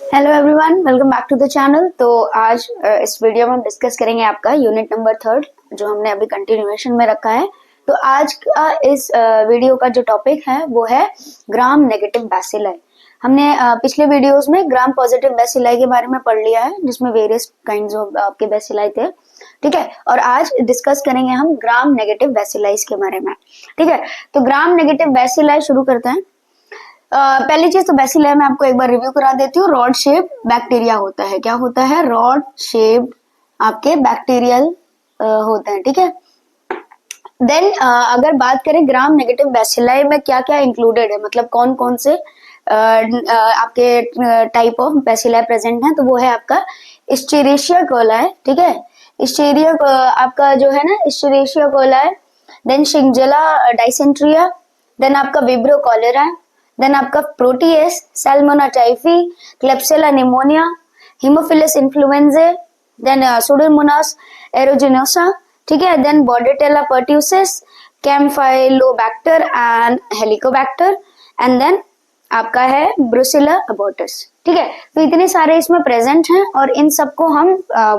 Hello everyone, welcome back to the channel. तो आज इस वीडियो में हम डिस्कस करेंगे आपका यूनिट नंबर 3 जो हमने अभी कंटिन्यूएशन में रखा है। तो आज का इस वीडियो का जो टॉपिक है वो है ग्राम नेगेटिव बैसिलाई। हमने पिछले वीडियोस में ग्राम पॉजिटिव बैसिलाई के बारे में पढ़ लिया है जिसमें वेरियस काइंड्स ऑफ आपके बैसिलाई थे, ठीक है। और आज डिस्कस करेंगे हम ग्राम नेगेटिव बैसिलाई के बारे में, ठीक है। तो ग्राम नेगेटिव बैसिलाई शुरू करते हैं। पहली चीज तो बैसिलाई में आपको एक बार रिव्यू करा देती हूँ। रॉड शेप बैक्टीरिया होता है। क्या होता है? रॉड शेप आपके बैक्टीरियल होते हैं, ठीक है। देन अगर बात करें ग्राम नेगेटिव बैसिलाई में क्या क्या इंक्लूडेड है, मतलब कौन कौन से आपके टाइप ऑफ बैसिलाई प्रेजेंट है, तो वो है आपका एस्चेरिशिया कोलाई, ठीक है। एस्चेरिया आपका जो है ना एस्चेरिशिया कोलाई, देन शिंगजेला डाइसेंट्रिया, देन आपका विब्रियो कॉलेरा, देन आपका Proteus, Salmonella typhi, Klebsiella pneumoniae, Haemophilus influenzae, then Pseudomonas aeruginosa, ठीक है। Then Bordetella pertussis, Campylobacter and Helicobacter, and then आपका है ब्रुसिला अबॉर्टस, ठीक है। तो इतने सारे इसमें प्रेजेंट हैं और इन सबको हम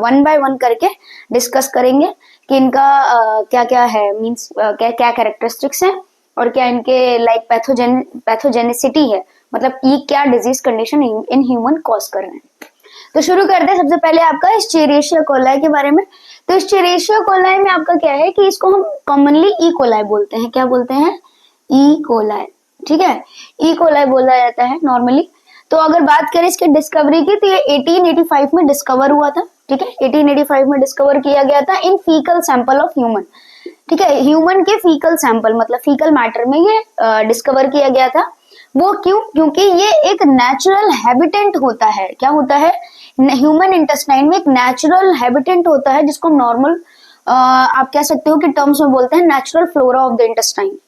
वन बाय वन करके डिस्कस करेंगे कि इनका क्या क्या है, मींस क्या क्या कैरेक्टरिस्टिक्स हैं और क्या इनके लाइक पैथोजेनिसिटी है, मतलब ये क्या disease condition in human cause कर रहे हैं। तो शुरू करते हैं सबसे पहले आपका एस्चेरिशिया कोलाई के बारे में। तो एस्चेरिशिया कोलाई में आपका क्या है कि इसको हम कॉमनली ई कोलाई बोलते हैं। क्या बोलते हैं? ई कोलाई, ठीक है। ई कोलाई बोला जाता है नॉर्मली। तो अगर बात करें इसके डिस्कवरी की तो ये 1885 में डिस्कवर हुआ था, ठीक है। 1885 में डिस्कवर किया गया था इन फीकल सैंपल ऑफ ह्यूमन, ठीक है। ह्यूमन के फीकल सैंपल मतलब फीकल मैटर में ये डिस्कवर किया गया था। वो क्यों? क्योंकि ये एक नेचुरल हैबिटेंट होता है। क्या होता है? ह्यूमन इंटेस्टाइन में एक नेचुरल हैबिटेंट होता है जिसको नॉर्मल आप कह सकते हो कि टर्म्स में बोलते हैं natural flora of the intestine.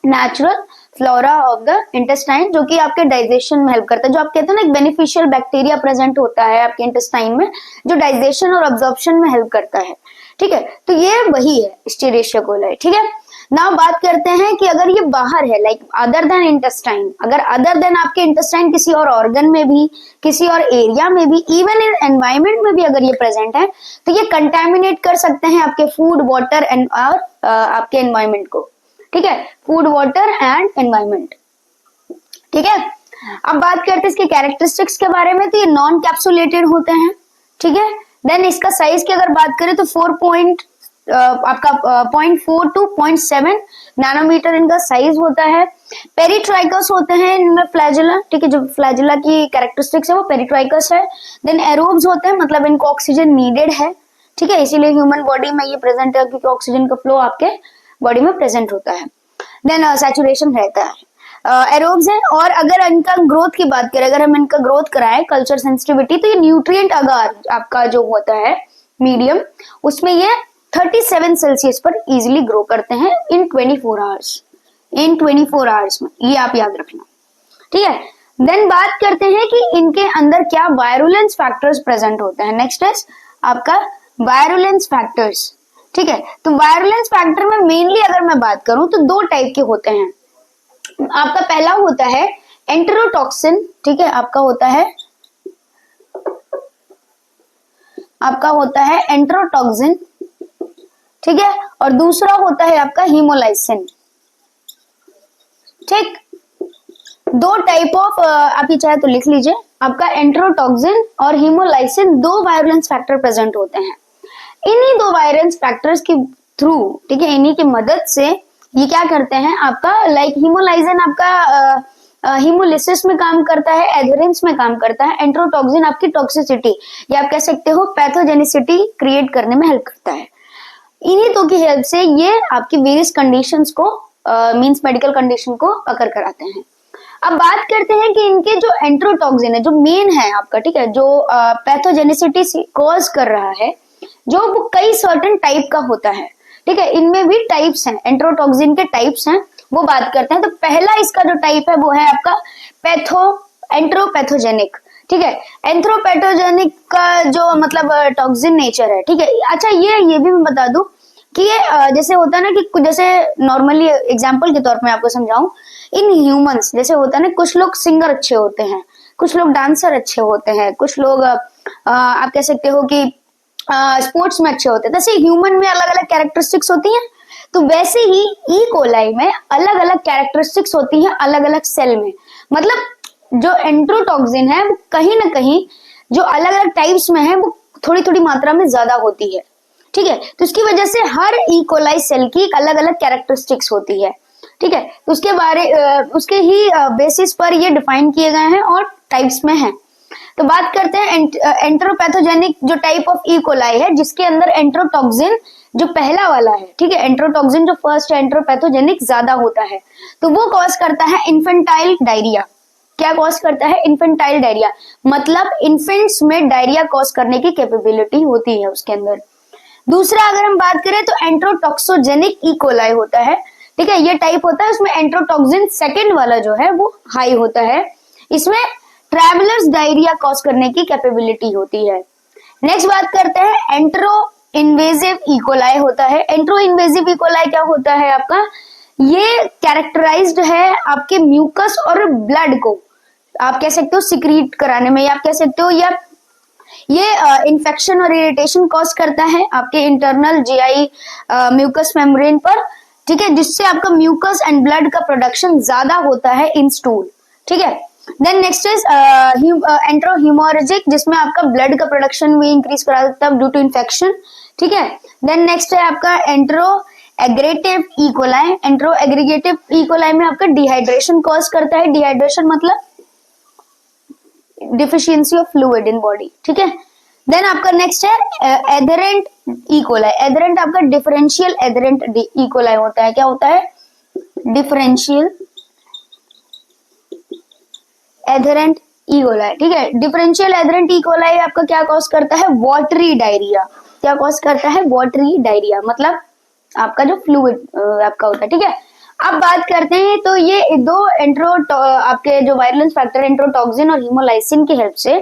Natural flora of the intestine जो कि आपके डाइजेशन में हेल्प करता है। जो आप कहते हैं ना एक बेनिफिशियल बैक्टीरिया प्रेजेंट होता है आपके इंटेस्टाइन में जो डाइजेशन और अब्जॉर्प्शन में हेल्प करता है, ठीक है। तो ये वही है एस्चेरिशिया कोलाई, ठीक है। नाउ बात करते हैं कि अगर ये बाहर है लाइक अदर देन इंटेस्टाइन, अगर अदर देन आपके इंटेस्टाइन किसी और ऑर्गन में भी, किसी और एरिया में भी, इवन इन एनवायरमेंट में भी अगर ये प्रेजेंट है तो ये कंटेमिनेट कर सकते हैं आपके फूड, वाटर एंड और आपके एनवायरमेंट को, ठीक है। फूड, वाटर एंड एनवायरमेंट, ठीक है। अब बात करते हैं इसके कैरेक्टरिस्टिक्स के बारे में। तो ये नॉन कैप्सुलेटेड होते हैं, ठीक है। देन इसका साइज की अगर बात करें तो 0.4 to 0.7 नैनोमीटर इनका साइज होता है। पेरिट्राइकस होते हैं इनमें फ्लैजेला, ठीक है। जो फ्लैजेला की कैरेक्टरिस्टिक्स है वो पेरिट्राइकस है। देन एरोब्स होते हैं, मतलब इनको ऑक्सीजन नीडेड है, ठीक है। इसीलिए ह्यूमन बॉडी में ये प्रेजेंट है क्योंकि ऑक्सीजन का फ्लो आपके बॉडी में प्रेजेंट होता है। देन सैचुरेशन रहता है। एरोब्स है। और अगर इनका ग्रोथ की बात करें, अगर हम इनका ग्रोथ कराएं कल्चर सेंसिटिविटी, तो ये न्यूट्रिएंट अगार आपका जो होता है मीडियम, उसमें ये 37 सेल्सियस पर इजीली ग्रो करते हैं इन 24 आवर्स। इन 24 आवर्स में, ये आप याद रखना, ठीक है। देन बात करते हैं कि इनके अंदर क्या वायरुलेंस फैक्टर्स प्रेजेंट होते हैं। नेक्स्ट है आपका वायरुलेंस फैक्टर्स, ठीक है। तो वायरुलेंस फैक्टर में मेनली अगर मैं बात करूं तो दो टाइप के होते हैं। आपका पहला होता है एंटेरोटॉक्सिन, ठीक है। आपका होता है एंटेरोटॉक्सिन, ठीक है। और दूसरा होता है आपका हीमोलाइसिन, ठीक। दो टाइप ऑफ आप ये चाहे तो लिख लीजिए, आपका एंटेरोटॉक्सिन और हीमोलाइसिन दो वायरुलेंस फैक्टर प्रेजेंट होते हैं। इन्हीं दो वायरुलेंस फैक्टर्स के थ्रू, ठीक है, इन्हीं की मदद से ये क्या करते हैं आपका लाइक हीमोलाइसिन आपका हीमोलिसिस में काम करता है, एडहेरेंस में काम करता है। एंटेरोटॉक्सिन आपकी टॉक्सिसिटी या आप कह सकते हो पैथोजेनिसिटी क्रिएट करने में हेल्प करता है। इन्हीं दो की हेल्प से ये आपकी वेरियस कंडीशंस को मींस मेडिकल कंडीशन को अकर कराते हैं। अब बात करते हैं कि इनके जो एंटेरोटॉक्सिन है जो मेन है आपका, ठीक है, जो पैथोजेनिसिटी कॉज कर रहा है, जो वो कई सर्टेन टाइप का होता है, ठीक है। इनमें भी टाइप्स हैं, एंटेरोटॉक्सिन के टाइप्स हैं, वो बात करते हैं। तो पहला इसका जो टाइप है वो है आपका एंट्रोपैथोजेनिक, ठीक है। एंथ्रोपैथोजेनिक का जो मतलब टॉक्सिन नेचर है, ठीक है। अच्छा ये भी मैं बता दूं कि ये जैसे होता है ना कि जैसे नॉर्मली एग्जांपल के तौर पे मैं आपको समझाऊं, इन ह्यूमंस जैसे होता है ना, कुछ लोग सिंगर अच्छे होते हैं कुछ लोग डांसर अच्छे होते हैं, कुछ लोग आप कह सकते हो कि स्पोर्ट्स में अच्छे होते हैं। जैसे ह्यूमन में अलग अलग कैरेक्टरिस्टिक्स होती हैं, तो वैसे ही ई कोलाई में अलग अलग कैरेक्टरिस्टिक्स होती हैं अलग अलग सेल में। मतलब जो एंट्रोटॉक्सिन है वो कहीं ना कहीं जो अलग अलग टाइप्स में है वो थोड़ी थोड़ी मात्रा में ज्यादा होती है, ठीक है। तो इसकी वजह से हर ई कोलाई सेल की एक अलग अलग कैरेक्टरिस्टिक्स होती है, ठीक है। तो उसके ही बेसिस पर ये डिफाइन किए गए हैं और टाइप्स में हैं। तो बात करते हैं एंट्रोपैथोजेनिक जो टाइप ऑफ ई कोलाई है, जिसके अंदर एंट्रोटॉक्सिन जो पहला वाला है, ठीक है, एंट्रोटॉक्सिन जो फर्स्ट एंट्रोपैथोजेनिक ज्यादा होता है, तो वो कॉज करता है इन्फेंटाइल डायरिया। क्या कॉज करता है? इन्फेंटाइल डायरिया, मतलब इन्फेंट्स में डायरिया कॉज करने की कैपेबिलिटी होती है उसके अंदर। दूसरा अगर हम बात करें तो एंट्रोटॉक्सोजेनिक ई कोलाई होता है, ठीक है, ये टाइप होता है, उसमें एंट्रोटॉक्सिन सेकंड वाला जो है वो हाई होता है। इसमें ट्रैवलर्स डायरिया कॉज करने की कैपेबिलिटी होती है। नेक्स्ट बात करते हैं एंट्रो इन्वेजिव ई कोलाई होता है। एंट्रो इन्वेजिव ई कोलाई क्या होता है आपका? ये कैरेक्टराइज्ड है आपके म्यूकस और ब्लड को आप कह सकते हो सिक्रीट कराने में, या आप कह सकते हो या ये इन्फेक्शन और इरिटेशन कॉज करता है आपके इंटरनल जीआई म्यूकस मेम्ब्रेन पर, ठीक है, जिससे आपका म्यूकस एंड ब्लड का प्रोडक्शन ज्यादा होता है इन स्टूल, ठीक है। देन नेक्स्ट इज एंट्रो हीमोरेजिक, जिसमें आपका ब्लड का प्रोडक्शन भी इंक्रीज करा सकता है ड्यू टू इन्फेक्शन, ठीक है। देन नेक्स्ट है आपका entero aggregative E coli. Entero aggregative E coli में आपका डिहाइड्रेशन कॉज करता है। डिहाइड्रेशन मतलब deficiency of fluid in body, ठीक है। देन आपका नेक्स्ट है एधरेंट ई कोलाई। एधरेंट आपका डिफरेंशियल एधरेंट ई कोलाई होता है। क्या होता है? डिफरेंशियल एधरेंट ई कोलाई, ठीक है। डिफरेंशियल एधरेंट ई कोलाई आपका क्या कॉज करता है? Watery diarrhoea. क्या कॉज करता है? वाटरी डायरिया, मतलब आपका जो फ्लूइड आपका होता है, ठीक है। अब बात करते हैं तो ये दो आपके जो वायलेंस फैक्टर एंट्रोटॉक्सिन और हीमोलाइसिन की हेल्प से,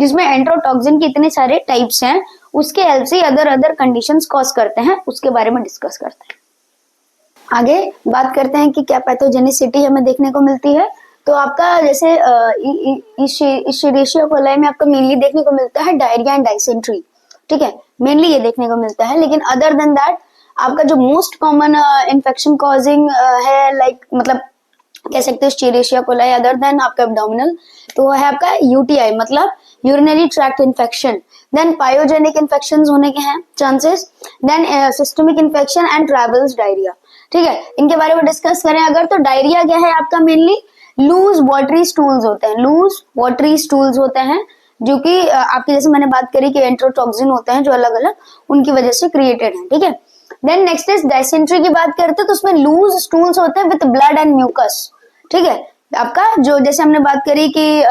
जिसमें एंट्रोटॉक्सिन के इतने सारे टाइप्स हैं, उसके हेल्प से अदर कंडीशंस कॉज करते हैं, उसके बारे में डिस्कस करते हैं। आगे बात करते हैं कि क्या पैथोजेनिसिटी हमें देखने को मिलती है। तो आपका जैसे इश्चेरिशिया कोलाई में आपका मेनली देखने को मिलता है डायरिया एंड डाइसेंट्री, ठीक है, मेनली ये देखने को मिलता है। लेकिन अदर देन दैट आपका जो मोस्ट कॉमन इन्फेक्शन कॉजिंग है, लाइक मतलब कह सकते हो इश्चेरिशिया कोलाई, अदर देन आपका एब्डोमिनल, तो वो है आपका यूटीआई, मतलब urinary tract infection. Then pyogenic infection होने के हैं chances. Then systemic infection and travels diarrhoea, ठीक है। इनके बारे में डिस्कस करें अगर, तो डायरिया क्या है आपका? मेनली लूज वाटरी स्टूल्स होते हैं। लूज वाटरी स्टूल्स होते हैं जो कि आपकी जैसे मैंने बात करी कि एंट्रोटॉक्सिन होते हैं जो अलग अलग उनकी वजह से क्रिएटेड है, ठीक है। देन नेक्स्ट इज डाइसेंट्री की बात करते हैं तो उसमें लूज स्टूल्स होते हैं विद ब्लड एंड म्यूकस, ठीक है। आपका जो जैसे हमने बात करी कि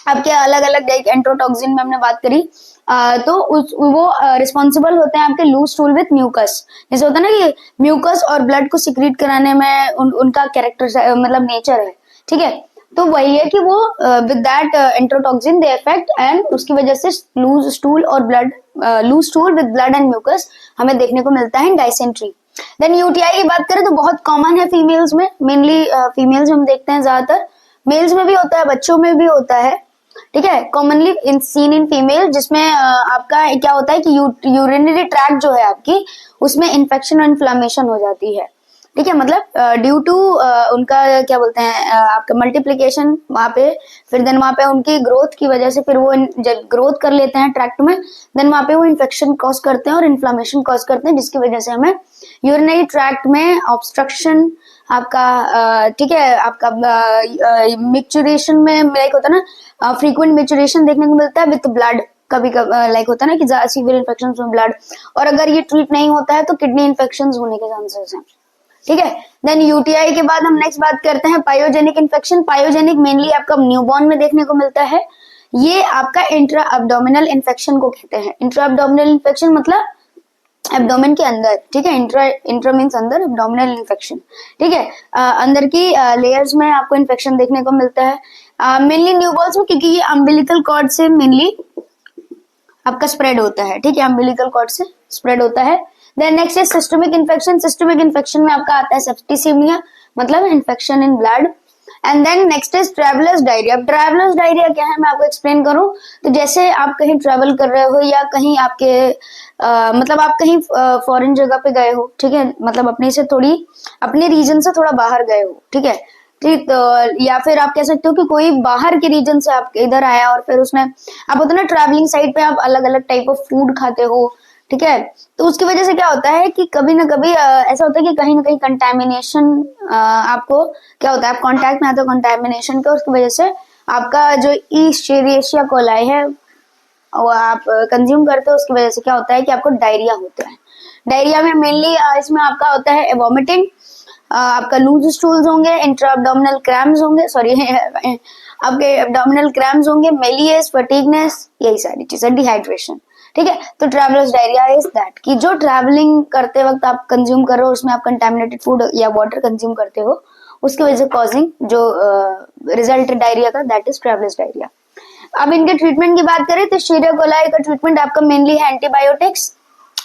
आपके अलग अलग एंट्रोटॉक्सिन में हमने बात करी, तो वो रिस्पॉन्सिबल होते हैं आपके लूज स्टूल विद म्यूकस। जैसे होता है ना कि म्यूकस और ब्लड को सिक्रीट कराने में उनका कैरेक्टर मतलब नेचर है, ठीक है। तो वही है कि वो with that enterotoxin the effect, and उसकी वजह से लूज स्टूल और blood loose stool with blood and mucus हमें देखने को मिलता है इन डाइसेंट्री। देन यूटीआई की बात करें तो बहुत कॉमन है फीमेल्स में, मेनली फीमेल्स हम देखते हैं ज्यादातर, मेल्स में भी होता है, बच्चों में भी होता है, ठीक है, commonly in seen in female, जिसमें आपका क्या होता है कि यूरिनरी ट्रैक्ट जो है आपकी, उसमें इन्फेक्शन और इन्फ्लामेशन हो जाती है, ठीक है। मतलब ड्यू टू उनका क्या बोलते हैं आपका मल्टीप्लिकेशन वहां पे, फिर देन वहां पे उनकी ग्रोथ की वजह से फिर वो जब ग्रोथ कर लेते हैं ट्रैक्ट में, देन वहां पे वो इन्फेक्शन कॉज करते हैं और इन्फ्लामेशन कॉज करते हैं, जिसकी वजह से हमें यूरिनरी ट्रैक्ट में ऑब्स्ट्रक्शन आपका ठीक है, आपका मिक्चुरेशन में लाइक होता है ना, फ्रीक्वेंट मिक्चुरेशन देखने को मिलता है विद ब्लड, कभी कभी लाइक होता है ना कि सीवियर इन्फेक्शन में ब्लड, और अगर ये ट्रीट नहीं होता है तो किडनी इन्फेक्शन होने के चांसेस हैं, ठीक है। देन यूटीआई के बाद हम नेक्स्ट बात करते हैं पायोजेनिक इन्फेक्शन। पायोजेनिक मेनली आपका न्यूबॉर्न में देखने को मिलता है। ये आपका इंट्रा एब्डोमिनल इन्फेक्शन को कहते हैं। इंट्रा एब्डोमिनल इन्फेक्शन मतलब एब्डोमेन के अंदर, ठीक है, इंट्रा मींस अंदर, एब्डोमिनल इन्फेक्शन, ठीक है, अंदर की लेयर्स में आपको इन्फेक्शन देखने को मिलता है मेनली न्यूबॉर्न्स में, क्योंकि ये अम्बिलिकल कॉर्ड से मेनली आपका स्प्रेड होता है, ठीक है, अम्बिलिकल कॉर्ड से स्प्रेड होता है। Then next is systemic infection. Systemic infection में आपका आता है सेप्टिसिमिया, मतलब infection in blood, and then next is travellers diarrhoea. अब ट्रेवलर्स डायरिया क्या है मैं आपको एक्सप्लेन करूं तो जैसे आप कहीं ट्रेवल कर रहे हो या कहीं आपके मतलब आप कहीं फॉरेन जगह पे गए हो, ठीक है, मतलब अपने से थोड़ी अपने रीजन से थोड़ा बाहर गए हो, ठीक है, ठीक, तो या फिर आप कह सकते हो कि कोई बाहर के रीजन से आप इधर आया और फिर उसने आप होता है ना ट्रैवलिंग साइड पे आप अलग अलग टाइप ऑफ फूड खाते हो, ठीक है, तो उसकी वजह से क्या होता है कि कभी ना कभी ऐसा होता है कि कहीं ना कहीं कंटेमिनेशन आपको क्या होता है, आप कांटेक्ट में आते हो कंटेमिनेशन का, उसकी वजह से आपका जो ईस्चेरिशिया कोलाई है वो आप कंज्यूम करते हो, उसकी वजह से क्या होता है कि आपको डायरिया होता है। डायरिया में मेनली इसमें आपका होता है वॉमिटिंग, आपका लूज स्टूल्स होंगे, इंट्रा एब्डोमिनल क्रैम्स होंगे, सॉरी आपके एब्डोमिनल क्रैम्स होंगे, मेलियस, फटीगनेस, यही सारी चीजें, डिहाइड्रेशन, ठीक है। तो ट्रैवलर्स डायरिया इज दैट कि जो ट्रैवलिंग करते वक्त आप कंज्यूम कर रहे हो उसमें आप कंटामिनेटेड फूड या वाटर कंज्यूम करते हो, उसकी वजह से कॉजिंग जो रिजल्ट डायरिया का, दैट इज ट्रैवलर्स डायरिया। अब इनके ट्रीटमेंट की बात करें तो एस्चेरिशिया कोलाई का ट्रीटमेंट आपका मेनली है एंटीबायोटिक्स,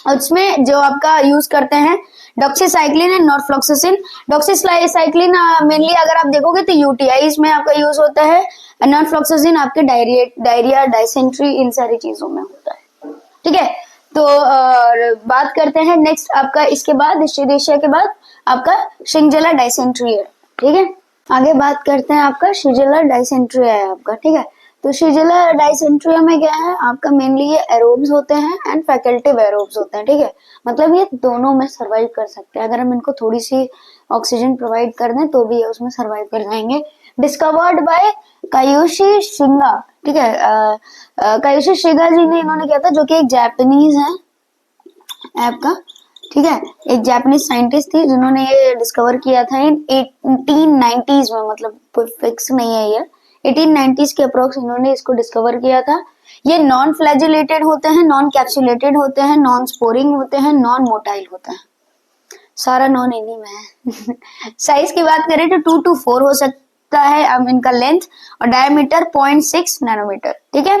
उसमें जो आपका यूज करते हैं doxycycline and norfloxacin. Doxycycline mainly अगर आप देखोगे तो यूटीआईज में आपका यूज होता है, नॉरफ्लॉक्सासिन आपके डायरिया डायसेंट्री इन सारी चीजों में होता है, ठीक है। तो बात करते हैं नेक्स्ट आपका, इसके बाद एस्चेरिशिया के बाद आपका शिंगजेला डायसेंट्री है, ठीक है। आगे बात करते हैं आपका शिंगजेला डायसेंट्री है आपका, ठीक है। तो शिंगजेला डायसेंट्रिया में क्या है आपका, मेनली ये एरोब्स होते हैं एंड फैकल्टेटिव एरोब्स होते हैं, ठीक है, मतलब ये दोनों में सर्वाइव कर सकते हैं, अगर हम इनको थोड़ी सी ऑक्सीजन प्रोवाइड कर दें तो भी ये उसमें सर्वाइव कर जाएंगे। डिस्कवर्ड बाय कायुशी शिंगा, ठीक है, कायुशी शिंगा जी ने इन्होंने किया था, जो कि एक जापानीज है आपका, ठीक है, एक जापानीज साइंटिस्ट थी जिन्होंने ये डिस्कवर किया था इन 1890s में, मतलब कोई फिक्स नहीं है ये, 1890s के अप्रोक्स इन्होंने इसको डिस्कवर किया था। ये नॉन फ्लैजिलेटेड होते हैं, नॉन कैप्सुलेटेड होते हैं, नॉन स्पोरिंग होते हैं, नॉन मोटाइल होते हैं, सारा नॉन इन्हीं में है। साइज की बात करें तो 2 to 4 हो सकता है अब इनका लेंथ, और डायमीटर 0.6 नैनोमीटर, ठीक है।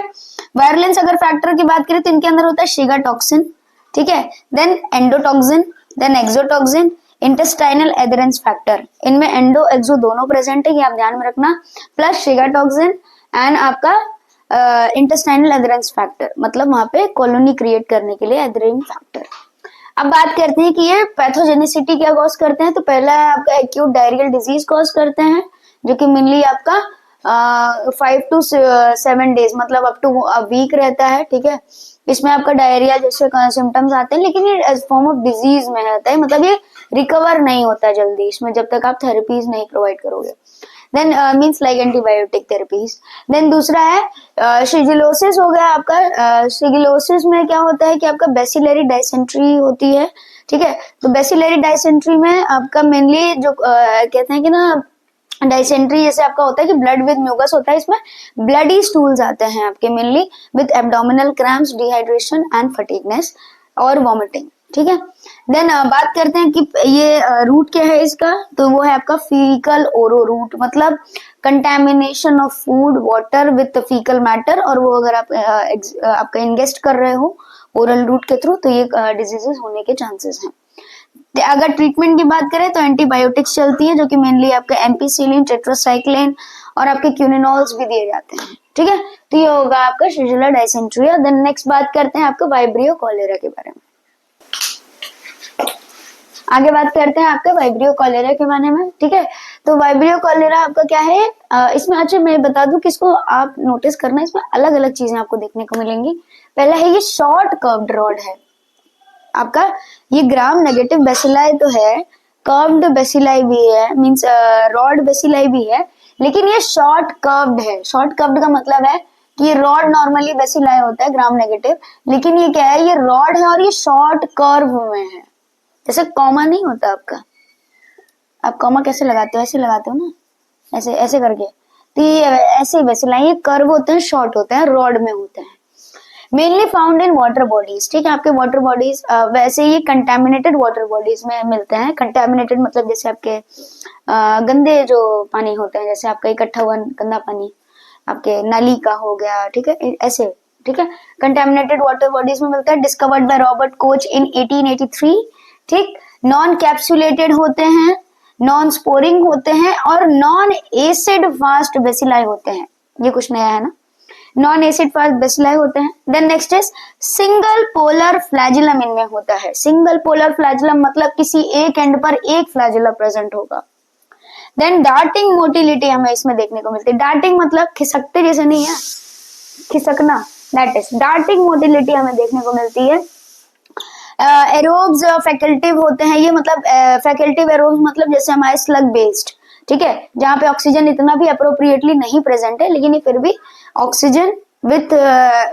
वायरलेंस अगर फैक्टर की बात करें तो इनके अंदर होता है शिगा टॉक्सिन, ठीक है, then endotoxin, then exotoxin, intestinal adherence factor, इनमें एंडो एक्सो दोनों प्रेजेंट है, ये आप ध्यान में रखना, प्लस शिगाटॉक्सिन एंड आपका इंटेस्टाइनल एडहेरेंस फैक्टर, मतलब वहां पे कॉलोनी क्रिएट करने के लिए एडहेरेंस फैक्टर। अब बात करते हैं कि ये पैथोजेनिसिटी क्या कॉज करते हैं, तो पहला है आपका एक्यूट डायरियल डिजीज कॉज करते हैं, जो कि मेनली आपका 5 to 7 days मतलब अप टू वीक रहता है, ठीक है। इसमें आपका डायरिया जैसे सिम्टम्स आते हैं, लेकिन ये एज फॉर्म ऑफ डिजीज में रहता है, मतलब ये रिकवर नहीं होता जल्दी इसमें जब तक आप थेरेपीज नहीं प्रोवाइड करोगे, then means like antibiotic therapies. Then दूसरा है शिगिलोसिस हो गया आपका। शिगिलोसिस में क्या होता है कि आपका बेसिलरी डायसेंट्री होती है, ठीक है। तो बेसिलरी डायसेंट्री में आपका मेनली जो कहते हैं कि ना डायसेंट्री जैसे आपका होता है कि ब्लड विद म्यूकस होता है, इसमें ब्लडी स्टूल्स आते हैं आपके mainly with abdominal cramps, dehydration and fatigueness और वॉमिटिंग, ठीक है। देन बात करते हैं कि ये रूट क्या है इसका, तो वो है आपका फीकल ओरो रूट, मतलब contamination of food water with faecal matter, और वो अगर आप आपका इंगेस्ट कर रहे हो ओरल रूट के थ्रू तो ये डिजीजेस होने के चांसेस हैं। अगर ट्रीटमेंट की बात करें तो एंटीबायोटिक्स चलती है, जो कि मेनली आपका एम्पीसिलिन, टेट्रासाइक्लिन और आपके क्यूनिनोल्स भी दिए जाते हैं, ठीक है। तो ये होगा आपका शिंगजेला डायसेंट्रिया। देन नेक्स्ट बात करते हैं आपका वाइब्रियो कॉलेरा के बारे में। आगे बात करते हैं आपका वाइब्रियो कॉलेरा के बारे में, ठीक है। तो वाइब्रियो कॉलेरा आपका क्या है, इसमें अच्छा मैं बता दूं कि इसको आप नोटिस करना, इसमें अलग अलग चीजें आपको देखने को मिलेंगी। पहला है ये शॉर्ट कर्व्ड रॉड है आपका, ये ग्राम नेगेटिव बेसिलाई तो है, कर्व्ड बेसिलाई भी है, मींस रॉड बेसिलाई भी है, लेकिन ये शॉर्ट कर्व्ड है। शॉर्ट कर्व्ड का मतलब है कि ये रॉड नॉर्मली बेसिलाई होता है ग्राम नेगेटिव, लेकिन ये क्या है, ये रॉड है और ये शॉर्ट कर्व में है। जैसे कॉमा नहीं होता आपका, आप कॉमा कैसे लगाते हो, ऐसे लगाते हो ना, ऐसे ऐसे करके, तो ये ऐसे बेसिलाई, ये कर्व होते हैं, शॉर्ट होते हैं, रॉड में होते हैं, mainly found in water bodies, ठीक है। आपके वाटर बॉडीज वैसे ये कंटेमिनेटेड वाटर बॉडीज में मिलते हैं। कंटेमिनेटेड मतलब जैसे आपके गंदे जो पानी होते हैं, जैसे आपका इकट्ठा हुआ गंदा पानी आपके नाली का हो गया, ठीक है, ऐसे, ठीक है, कंटेमिनेटेड वाटर बॉडीज में मिलता है। Discovered by Robert coach in 1883, ठीक। नॉन कैप्सुलेटेड होते हैं, नॉन स्पोरिंग होते हैं और नॉन एसिड फास्ट बेसिलाई होते हैं। ये कुछ नया है ना, नॉन एसिड फास्ट बेसिलाई होते हैं। Then next is single polar flagellum इनमें होता है। सिंगल पोलर फ्लैजिलम मतलब किसी एक एंड पर एक फ्लैजिला प्रेजेंट होगा। देन डार्टिंग मोटिलिटी हमें इसमें देखने को मिलती है। डार्टिंग मतलब खिसकते जैसे नहीं है, खिसकना, दैट इज डार्टिंग मोटिलिटी हमें देखने को मिलती है। एरोब्स फैकल्टिव होते हैं, ये मतलब फैकल्टिव एरोब्स मतलब जैसे हमारे स्लग बेस्ड, ठीक है, जहाँ पे ऑक्सीजन इतना भी अप्रोप्रिएटली नहीं प्रेजेंट है, लेकिन ये फिर भी ऑक्सीजन विथ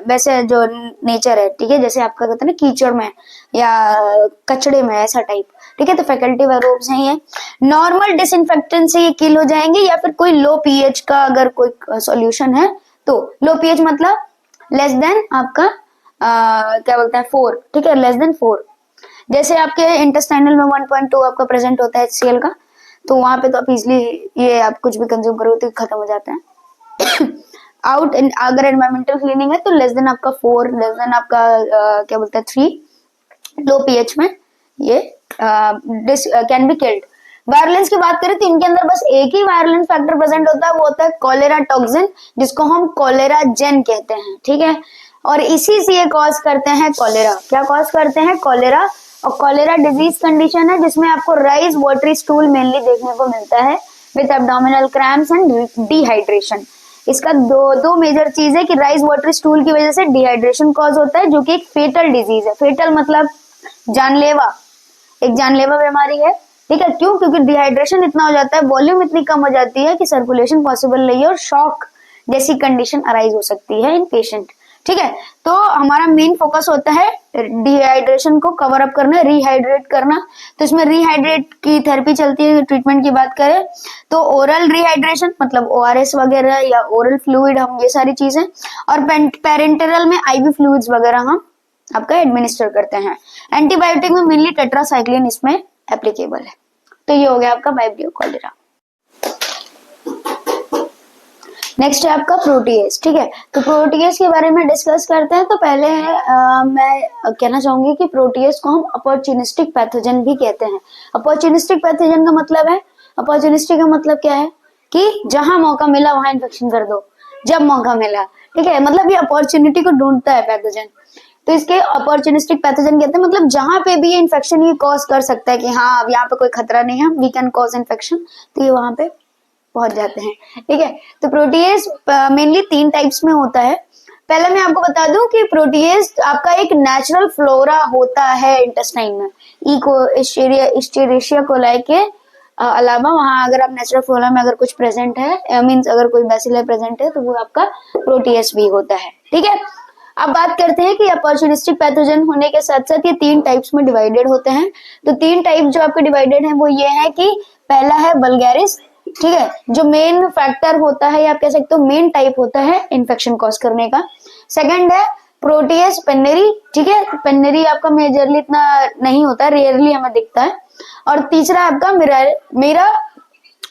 वैसे जो नेचर है, ठीक है, जैसे आपका कहते हैं ना कीचड़ में या कचड़े में, ऐसा टाइप, ठीक है, तो फैकल्टिव एरोब्स हैं ये। नॉर्मल डिसइंफेक्टेंट से ये किल हो जाएंगे या फिर कोई लो पीएच का अगर कोई सॉल्यूशन है तो। लो पीएच मतलब लेस देन आपका क्या बोलते हैं 4, ठीक है, लेस देन 4। जैसे आपके इंटेस्टाइनल में 1.2 आपका प्रेजेंट होता है HCl का, तो वहां पे तो आप इजिली ये आप कुछ भी कंज्यूम करोगे तो खत्म हो जाता है। आउट अगर एनवायरमेंटल क्लीनिंग है तो लेस देन आपका 4, लेस देन आपका क्या बोलते हैं 3 लो पीएच में ये कैन बी किल्ड। वायरलेंस की बात करें तो इनके अंदर बस एक ही वायरलेंस फैक्टर प्रेजेंट होता है, वो होता है कॉलेरा टॉक्सिन, जिसको हम कॉलेरा जेन कहते हैं, ठीक है, और इसी से ये कॉज करते हैं कॉलेरा। क्या कॉज करते हैं? कॉलेरा। और कॉलेरा डिजीज कंडीशन है जिसमें आपको राइज वाटरी स्टूल मेनली देखने को मिलता है with abdominal cramps and dehydration. इसका दो मेजर चीज है कि राइज वाटरी स्टूल की वजह से डिहाइड्रेशन कॉज होता है, जो कि एक फेटल डिजीज है। फेटल मतलब जानलेवा, एक जानलेवा बीमारी है, ठीक है। क्यों? क्योंकि डिहाइड्रेशन इतना हो जाता है, वॉल्यूम इतनी कम हो जाती है कि सर्कुलेशन पॉसिबल नहीं है और शॉक जैसी कंडीशन अराइज हो सकती है इन पेशेंट, ठीक है। तो हमारा मेन फोकस होता है डिहाइड्रेशन को कवर अप करना, रिहाइड्रेट करना। तो इसमें रिहाइड्रेट की थेरेपी चलती है। ट्रीटमेंट की बात करें तो ओरल रिहाइड्रेशन मतलब ORS वगैरह या ओरल फ्लूइड, हम ये सारी चीजें, और पेरेंटरल में IV फ्लूइड्स वगैरह हम आपका एडमिनिस्टर करते हैं। एंटीबायोटिक में मेनली टेट्रासाइक्लिन इसमें एप्लीकेबल है। तो ये हो गया आपका वाइब्रियो कॉलेरा। नेक्स्ट है आपका प्रोटीएस, ठीक है। तो प्रोटीएस के बारे में डिस्कस करते हैं। तो पहले मैं कहना चाहूंगी कि प्रोटीएस को हम अपॉर्चुनिस्टिक पैथोजन भी कहते हैं। अपॉर्चुनिस्टिक पैथोजन का मतलब है, अपॉर्चुनिस्टिक का मतलब क्या है कि जहां मौका मिला वहां इन्फेक्शन कर दो, जब मौका मिला, ठीक है, मतलब ये अपॉर्चुनिटी को ढूंढता है पैथोजन, तो इसके अपॉर्चुनिस्टिक पैथोजन कहते हैं। मतलब जहां पे भी ये इन्फेक्शन ये कॉज कर सकता है कि हाँ अब यहाँ पे कोई खतरा नहीं है, वी कैन कॉज इन्फेक्शन, तो ये वहां पे पहुंच जाते हैं, ठीक है। तो प्रोटीएस मेनली 3 टाइप्स में होता है। पहले मैं आपको बता दूं कि प्रोटीएस आपका एक नेचुरल फ्लोरा होता है इंटेस्टाइन में। इस्चेरिशिया कोलाई के अलावा वहां अगर आप नेचुरल फ्लोरा में अगर कुछ प्रेजेंट है, मींस अगर कोई बैसिलस प्रेजेंट है, तो वो आपका प्रोटीएस भी होता है, ठीक है। अब बात करते हैं कि अपॉर्चुनिस्टिक पैथोजन होने के साथ साथ ये 3 टाइप्स में डिवाइडेड होते हैं। तो 3 टाइप जो आपके डिवाइडेड है वो ये है कि पहला है वल्गैरिस, ठीक है, जो मेन फैक्टर होता है या आप कह सकते हो मेन टाइप होता है इन्फेक्शन कॉज करने का। सेकंड है प्रोटीएस पेन्नेरी, ठीक है, पेन्नेरी आपका मेजरली इतना नहीं होता है, रेयरली हमें दिखता है। और तीसरा आपका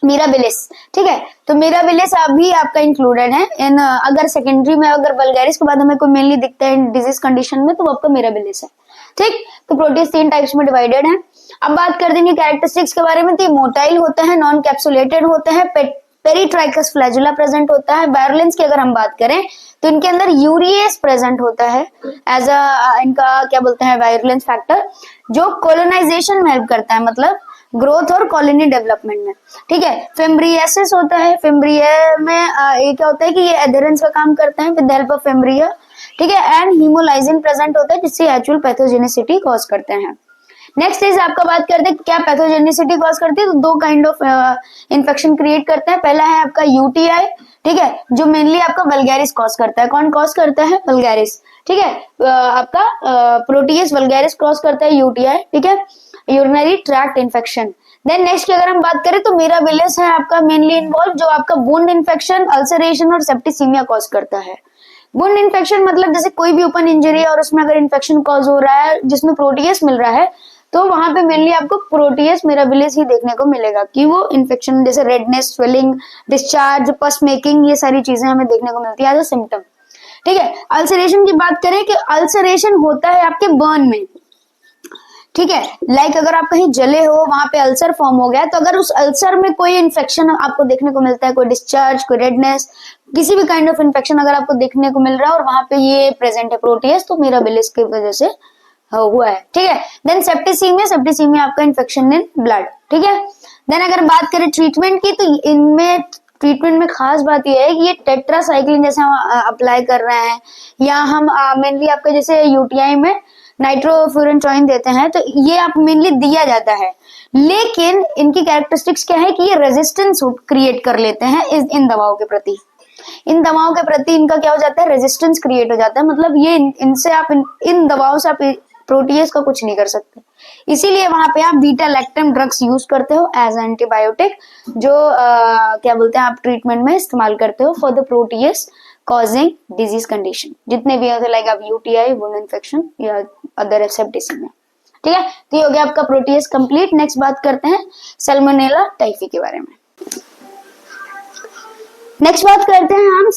मिराबिलिस, ठीक है। तो मिराबिलिस भी आपका इंक्लूडेड है इन, अगर सेकेंडरी में अगर वल्गैरिस के बाद हमें कोई मेनली दिखता है डिजीज कंडीशन में तो वो आपका मिराबिलिस है, ठीक। तो प्रोटीएस 3 टाइप्स में डिवाइडेड है। अब बात कर देंगे कैरेक्टरिस्टिक्स के बारे में। तो ये मोटाइल होते हैं, नॉन कैप्सुलेटेड होते हैं, पेरीट्राइकस फ्लैजुला प्रेजेंट होता है। वायरुलेंस की अगर हम बात करें तो इनके अंदर यूरिएस प्रेजेंट होता है एज इनका क्या बोलते हैं वायरुलेंस फैक्टर, जो कोलोनाइजेशन में हेल्प करता है, मतलब ग्रोथ और कॉलोनी डेवलपमेंट में, ठीक है। फिम्ब्रियासिस होता है, फिम्ब्रिया में ये क्या होता है कि ये एडहेरेंस का काम करते हैं with the help of fimbriae, ठीक है। एंड हीमोलाइसिन प्रेजेंट होता है जिससे एक्चुअल पैथोजेनिसिटी कॉज करते हैं। नेक्स्ट इज आपका बात करते हैं क्या पैथोजेनिसिटी कॉज करती है। तो 2 काइंड ऑफ इन्फेक्शन क्रिएट करते हैं। पहला है आपका यूटीआई, ठीक है, जो मेनली आपका वल्गैरिस कॉज करता है। कौन कॉज करता है? वल्गैरिस, ठीक है। आपका प्रोटीएस वल्गैरिस कॉज करता है यूटीआई, ठीक है, urinary tract infection. Then next की अगर हम बात करें तो मिराबिलिस है आपका मेनली इन्वॉल्व, जो आपका वुंड इन्फेक्शन, अल्सरेशन और सेप्टिसीमिया कॉज करता है। वुंड इन्फेक्शन मतलब जैसे कोई भी ओपन इंजरी है और उसमें अगर इन्फेक्शन कॉज हो रहा है जिसमें प्रोटीएस मिल रहा है, तो वहां पे मेनली आपको प्रोटीएस मिराबिलिस ही देखने को मिलेगा कि वो इन्फेक्शन जैसे रेडनेस, स्वेलिंग, डिस्चार्ज, पस मेकिंग, ये सारी चीजें हमें देखने को मिलती है एज अ सिम्टम, ठीक है। अल्सरेशन की बात करें कि अल्सरेशन होता है आपके बर्न में, ठीक है। लाइक अगर आप कहीं जले हो, वहां पे अल्सर फॉर्म हो गया, तो अगर उस अल्सर में कोई इन्फेक्शन आपको देखने को मिलता है, कोई डिस्चार्ज, कोई रेडनेस, किसी भी काइंड ऑफ इन्फेक्शन अगर आपको देखने को मिल रहा है और वहां पे ये प्रेजेंट है प्रोटीएस, तो मिराबिलिस की वजह से हुआ है, ठीक है। देन सेप्टिसीमिया आपका इन्फेक्शन इन ब्लड, ठीक है। देन अगर बात करें ट्रीटमेंट की, तो इनमें ट्रीटमेंट में खास बात यह है कि ये टेट्रासाइक्लिन जैसे हम अप्लाई कर रहे हैं, या हम मेनली आपके जैसे यूटीआई में नाइट्रोफ्यूरेंट्राइन देते हैं, तो ये आप मेनली दिया जाता है। लेकिन इनकी कैरेक्टरिस्टिक्स क्या है कि ये रेजिस्टेंस क्रिएट कर लेते हैं इन दवाओं के प्रति। इन दवाओं के प्रति इनका क्या हो जाता है, रेजिस्टेंस क्रिएट हो जाता है। मतलब ये इनसे आप इन दवाओं से आप प्रोटीएस का कुछ नहीं कर सकते। इसीलिए वहां पे आप बीटा लैक्टम ड्रग्स यूज करते हो एज एंटीबायोटिक, जो क्या बोलते हैं आप ट्रीटमेंट में इस्तेमाल करते हो for the protease causing disease condition, जितने भी होते लाइक आप यूटीआई, वुंड इन्फेक्शन या अदर सेप्टिसीमिया, ठीक है। तो ये हो गया आपका प्रोटीएस कंप्लीट। नेक्स्ट बात करते हैं सैल्मोनेला टाइफी के बारे में। नेक्स्ट बात करते हैं हम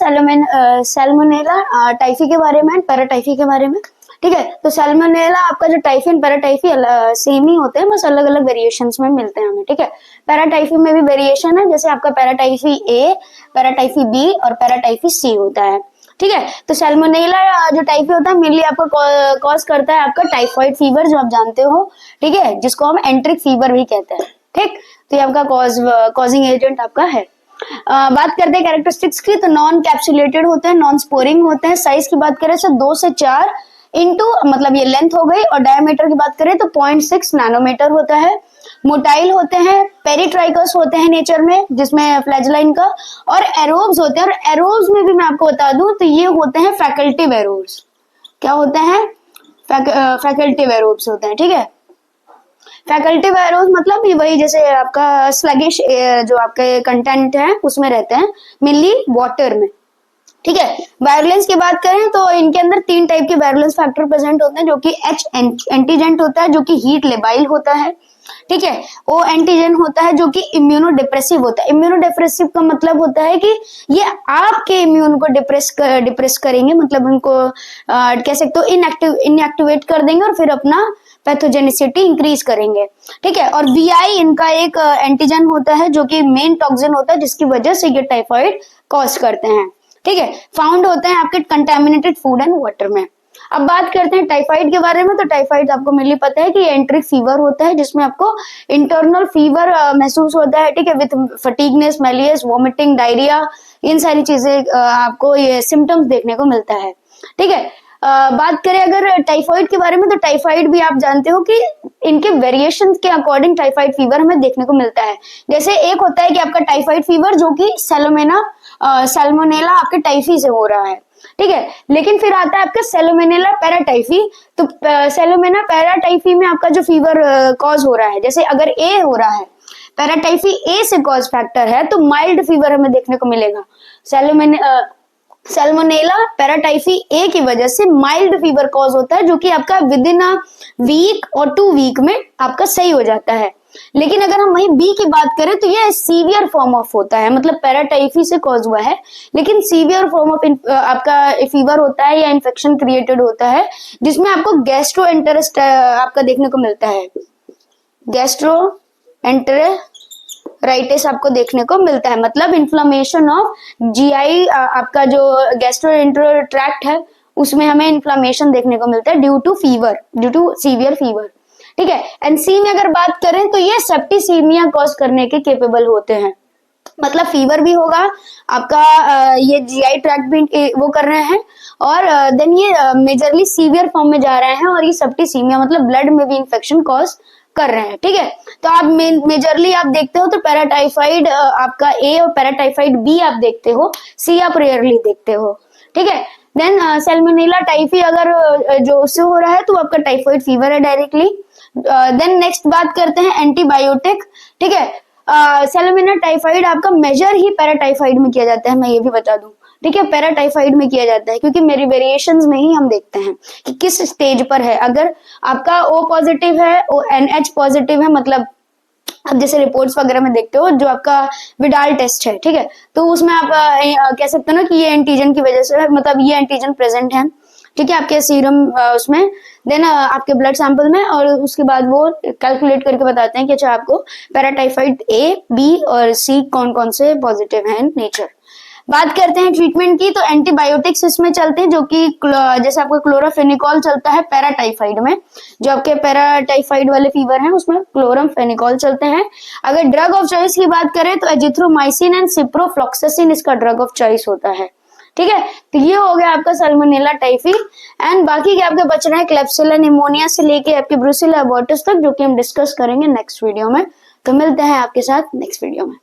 सैल्मोनेला टाइफी के बारे में, पैराटाइफी के बारे में, ठीक है। तो सैल्मोनेला आपका जो टाइफी एंड पैराटाइफी सेम ही होते हैं, बस अलग अलग वेरिएशंस में मिलते हैं हमें, ठीक है। पैराटाइफी में भी वेरिएशन है, जैसे आपका पैराटाइफी ए, पैराटाइफी बी और पैराटाइफी सी होता है, ठीक है। तो सैल्मोनेला जो टाइफी होता है मेनली आपका कॉज करता है आपका टाइफाइड फीवर, जो आप जानते हो, ठीक है, जिसको हम एंट्रिक फीवर भी कहते हैं, ठीक। तो ये आपका कॉजिंग एजेंट आपका है। बात करते हैं कैरेक्टरिस्टिक्स की, तो नॉन कैप्सुलेटेड होते हैं, नॉन स्पोरिंग होते हैं। साइज की बात करें तो 2 से 4 इंटू मतलब ये लेंथ हो गई, और डायमीटर की बात करें तो 0.6 नैनोमीटर होता है। मोटाइल होते हैं, पेरिट्राइकस होते हैं नेचर में, जिसमें फ्लैजेलाइन का, और एरोब्स होते हैं। और एरोब्स में भी मैं आपको बता दूं तो ये होते हैं फैकल्टिव एरोब्स। क्या होते हैं, फैकल्टिव एरोब्स होते हैं, ठीक है। फैकल्टिव एरोब्स मतलब ये वही जैसे आपका स्लगिश जो आपके कंटेंट है उसमें रहते हैं, मेनली वाटर में, ठीक है। वायरुलेंस की बात करें तो इनके अंदर 3 टाइप के वायरुलेंस फैक्टर प्रेजेंट होते हैं, जो कि एच एंटीजेंट होता है, जो कि हीट लेबाइल होता है, ठीक है। ओ एंटीजन होता है, जो कि इम्यूनो डिप्रेसिव होता है। इम्यूनो डिप्रेसिव का मतलब होता है कि ये आपके इम्यून को डिप्रेस करेंगे, मतलब उनको कह सकते हो इनएक्टिवेट कर देंगे, और फिर अपना पैथोजेनिसिटी इंक्रीज करेंगे, ठीक है। और वीआई इनका एक एंटीजन होता है, जो कि मेन टॉक्सिन होता है, जिसकी वजह से ये टाइफाइड कॉज करते हैं, ठीक है। फाउंड होते हैं आपके कंटेमिनेटेड फूड एंड वाटर में। अब बात करते हैं टाइफाइड के बारे में, तो टाइफाइड आपको मेनली पता है कि एंट्रिक फीवर होता है, जिसमें आपको इंटरनल फीवर महसूस होता है, ठीक है, with fatigueness, malaise, vomiting, diarrhoea, इन सारी चीजें आपको ये सिम्टम्स देखने को मिलता है, ठीक है। बात करें अगर टाइफाइड के बारे में, तो टाइफाइड भी आप जानते हो कि इनके वेरिएशंस के अकॉर्डिंग टाइफाइड फीवर हमें देखने को मिलता है। जैसे एक होता है कि आपका टाइफाइड फीवर जो कि सैल्मोनेला आपके टाइफी से हो रहा है, ठीक है। लेकिन फिर आता है आपका सैल्मोनेला पैराटाइफी। तो सैल्मोनेला पैराटाइफी में आपका जो फीवर कॉज हो रहा है, जैसे अगर ए हो रहा है, पैराटाइफी ए से कॉज फैक्टर है, तो माइल्ड फीवर हमें देखने को मिलेगा। सैल्मोनेला पैराटाइफी ए की वजह से माइल्ड फीवर कॉज होता है, जो कि आपका विद इन अ वीक और 2 वीक में आपका सही हो जाता है। लेकिन अगर हम वही बी की बात करें तो ये सीवियर फॉर्म ऑफ होता है, मतलब पैराटाइफी से कॉज हुआ है, लेकिन सीवियर फॉर्म ऑफ आपका फीवर होता है या इन्फेक्शन क्रिएटेड होता है, जिसमें आपको गैस्ट्रोएंटेरिस आपका देखने को मिलता है। गैस्ट्रोएंटेराइटिस आपको देखने को मिलता है, मतलब इन्फ्लामेशन ऑफ जीआई, आपका जो गैस्ट्रोएंटेरो ट्रैक्ट है उसमें हमें इन्फ्लामेशन देखने को मिलता है ड्यू टू सीवियर फीवर, ठीक है। एंड सी में अगर बात करें तो ये सेप्टिसीमिया कॉज करने के केपेबल होते हैं, मतलब फीवर भी होगा आपका, ये जीआई ट्रैक्ट भी वो कर रहे हैं, और देन ये मेजरली सीवियर फॉर्म में जा रहे हैं, और ये सेप्टिसीमिया मतलब ब्लड में भी इंफेक्शन कॉज कर रहे हैं, ठीक है। तो आप मेजरली आप देखते हो तो पैराटाइफाइड आपका ए और पैराटाइफाइड बी आप देखते हो, सी आप रेयरली देखते हो, ठीक है। देन सैल्मोनेला टाइफी अगर जो उससे हो रहा है तो आपका टाइफाइड फीवर है डायरेक्टली। देन नेक्स्ट बात करते हैं एंटीबायोटिक, ठीक है। सैल्मोनेला टाइफाइड आपका मेजर ही पैराटाइफाइड में किया जाता है, मैं ये भी बता दूं, ठीक है, पैराटाइफाइड में किया जाता है, क्योंकि मेरी वेरिएशंस में ही हम देखते हैं कि किस स्टेज पर है। अगर आपका ओ पॉजिटिव है, ओ एनएच पॉजिटिव है, मतलब अब जैसे रिपोर्ट्स वगैरह में देखते हो जो आपका विडाल टेस्ट है, ठीक है, तो उसमें आप कह सकते हो ना कि ये एंटीजन की वजह से, मतलब ये एंटीजन प्रेजेंट है, ठीक है, आपके सीरम उसमें, देन आपके ब्लड सैंपल में, और उसके बाद वो कैलकुलेट करके बताते हैं कि अच्छा आपको पैराटाइफाइड ए, बी और सी कौन कौन से पॉजिटिव हैं इन नेचर। बात करते हैं ट्रीटमेंट की, तो एंटीबायोटिक्स इसमें चलते हैं, जो कि जैसे आपको क्लोराफेनिकॉल चलता है पैराटाइफाइड में, जो आपके पैराटाइफाइड वाले फीवर हैं उसमें क्लोराफेनिकॉल चलते हैं। अगर ड्रग ऑफ चॉइस की बात करें तो एजिथ्रोमाइसिन एंड सिप्रोफ्लॉक्सासिन इसका ड्रग ऑफ चॉइस होता है, ठीक है। तो ये हो गया आपका साल्मोनेला टाइफी, एंड बाकी के आपके बच रहे हैं क्लेप्सिला निमोनिया से लेके आपके ब्रुसेला अबॉर्टस तक, जो कि हम डिस्कस करेंगे नेक्स्ट वीडियो में। तो मिलते हैं आपके साथ नेक्स्ट वीडियो में।